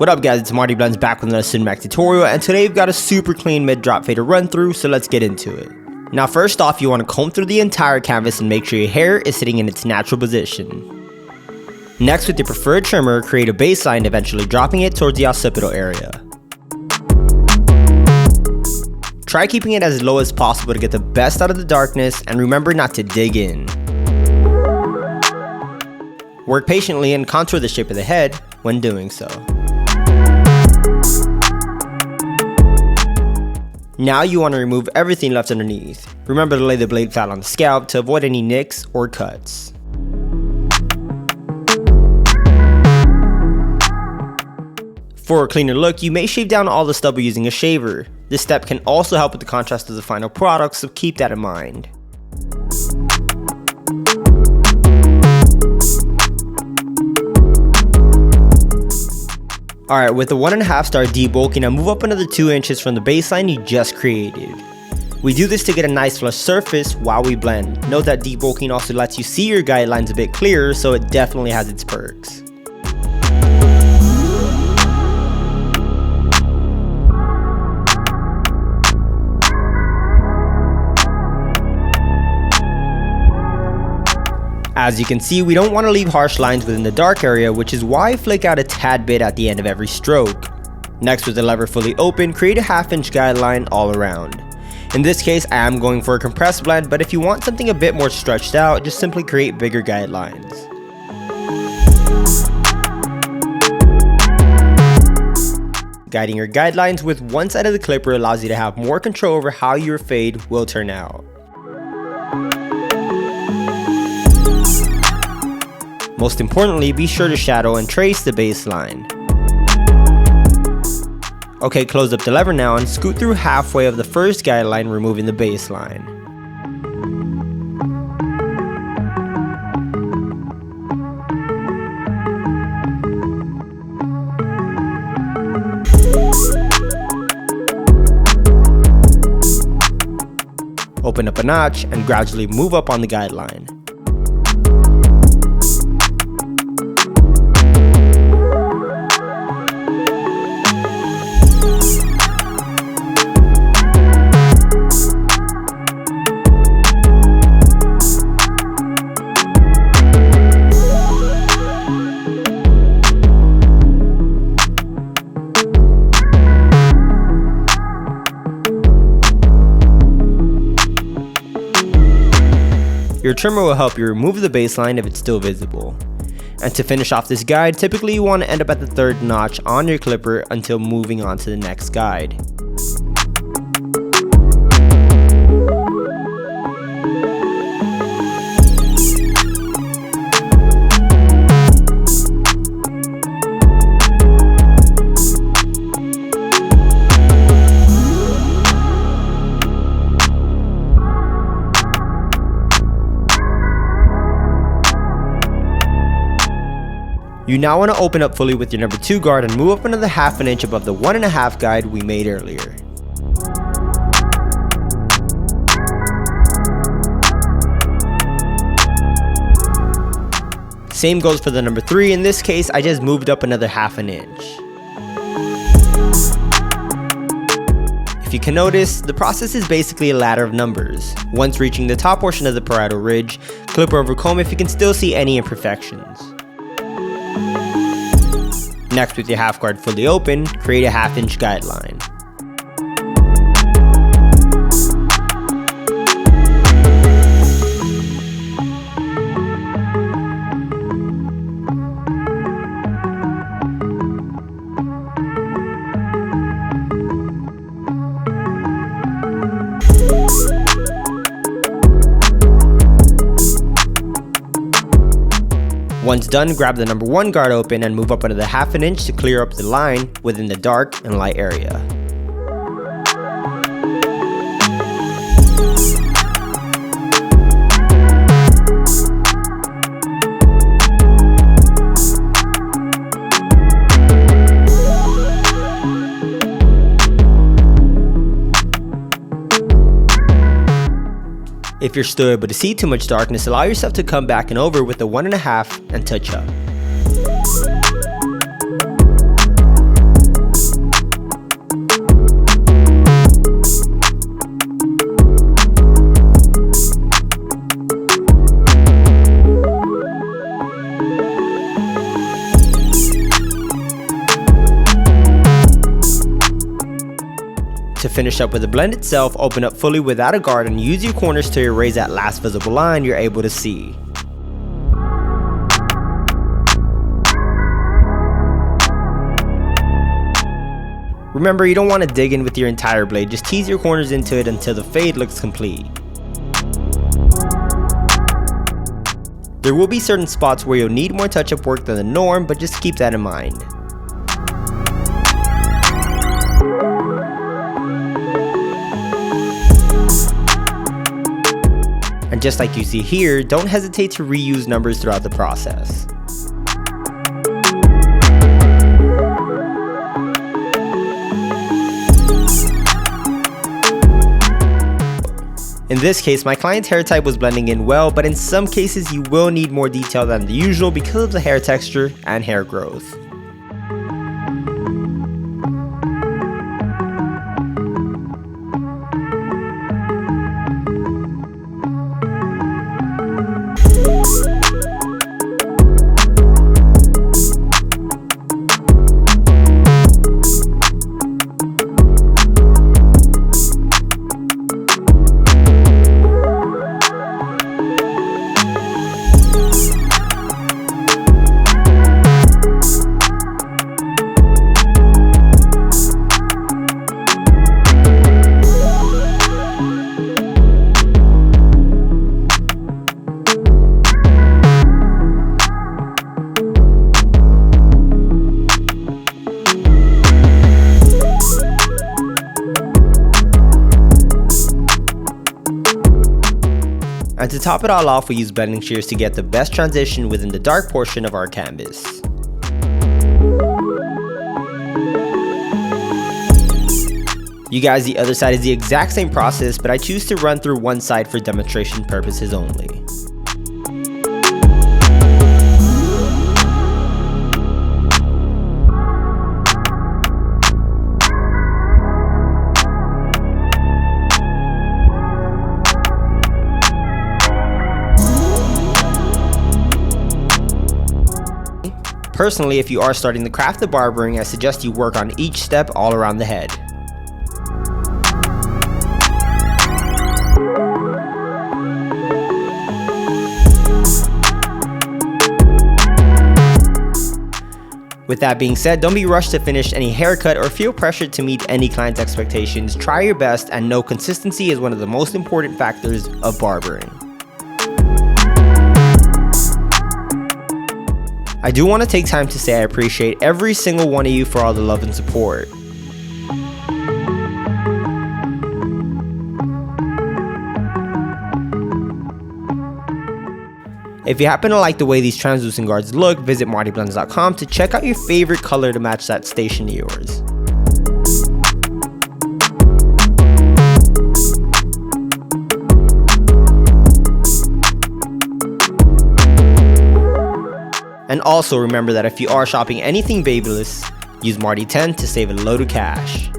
What up guys, it's MartyBlendz back with another cinematic tutorial, and today we've got a super clean mid-drop fader run through, so let's get into it. Now first off, you want to comb through the entire canvas and make sure your hair is sitting in its natural position. Next, with your preferred trimmer, create a baseline, eventually dropping it towards the occipital area. Try keeping it as low as possible to get the best out of the darkness, and remember not to dig in. Work patiently and contour the shape of the head when doing so. Now you want to remove everything left underneath. Remember to lay the blade flat on the scalp to avoid any nicks or cuts. For a cleaner look, you may shave down all the stubble using a shaver. This step can also help with the contrast of the final product, so keep that in mind. Alright, with the 1.5 star debulking, I move up another 2 inches from the baseline you just created. We do this to get a nice flush surface while we blend. Note that debulking also lets you see your guidelines a bit clearer, so it definitely has its perks. As you can see, we don't want to leave harsh lines within the dark area, which is why I flick out a tad bit at the end of every stroke. Next, with the lever fully open, create a 1/2 inch guideline all around. In this case, I am going for a compressed blend, but if you want something a bit more stretched out, just simply create bigger guidelines. Guiding your guidelines with one side of the clipper allows you to have more control over how your fade will turn out. Most importantly, be sure to shadow and trace the baseline. Okay, close up the lever now and scoot through halfway of the first guideline, removing the baseline. Open up a notch and gradually move up on the guideline. Your trimmer will help you remove the baseline if it's still visible. And to finish off this guide, typically you want to end up at the 3rd notch on your clipper until moving on to the next guide. You now want to open up fully with your number 2 guard and move up another 1/2 inch above the 1.5 guide we made earlier. Same goes for the number 3. In this case, I just moved up another 1/2 inch. If you can notice, the process is basically a ladder of numbers. Once reaching the top portion of the parietal ridge, clip over comb if you can still see any imperfections. Next, with your 1/2 guard fully open, create a 1/2 inch guideline. Once done, grab the number 1 guard open and move up another 1/2 inch to clear up the line within the dark and light area. If you're still able to see too much darkness, allow yourself to come back and over with the 1.5 and touch up. To finish up with the blend itself, open up fully without a guard and use your corners to erase that last visible line you're able to see. Remember, you don't want to dig in with your entire blade, just tease your corners into it until the fade looks complete. There will be certain spots where you'll need more touch-up work than the norm, but just keep that in mind. And just like you see here, don't hesitate to reuse numbers throughout the process. In this case, my client's hair type was blending in well, but in some cases you will need more detail than the usual because of the hair texture and hair growth. And to top it all off, we use blending shears to get the best transition within the dark portion of our canvas. You guys, the other side is the exact same process, but I choose to run through one side for demonstration purposes only. Personally, if you are starting the craft of barbering, I suggest you work on each step all around the head. With that being said, don't be rushed to finish any haircut or feel pressured to meet any client's expectations. Try your best and know consistency is one of the most important factors of barbering. I do want to take time to say I appreciate every single one of you for all the love and support. If you happen to like the way these translucent guards look, visit MartyBlendz.com to check out your favorite color to match that station to yours. And also remember that if you are shopping anything babyless, use Marty10 to save a load of cash.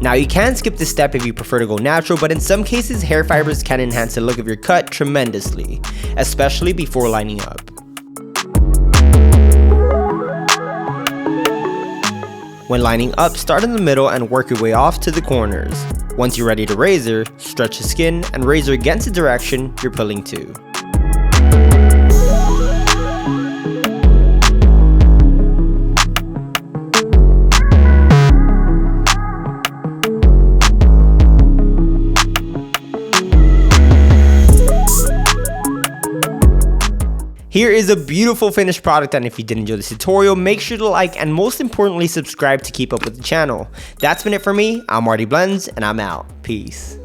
Now you can skip this step if you prefer to go natural, but in some cases hair fibers can enhance the look of your cut tremendously, especially before lining up. When lining up, start in the middle and work your way off to the corners. Once you're ready to razor, stretch the skin and razor against the direction you're pulling to. Here is a beautiful finished product, and if you did enjoy this tutorial, make sure to like and most importantly subscribe to keep up with the channel. That's been it for me. I'm MartyBlendz and I'm out. Peace.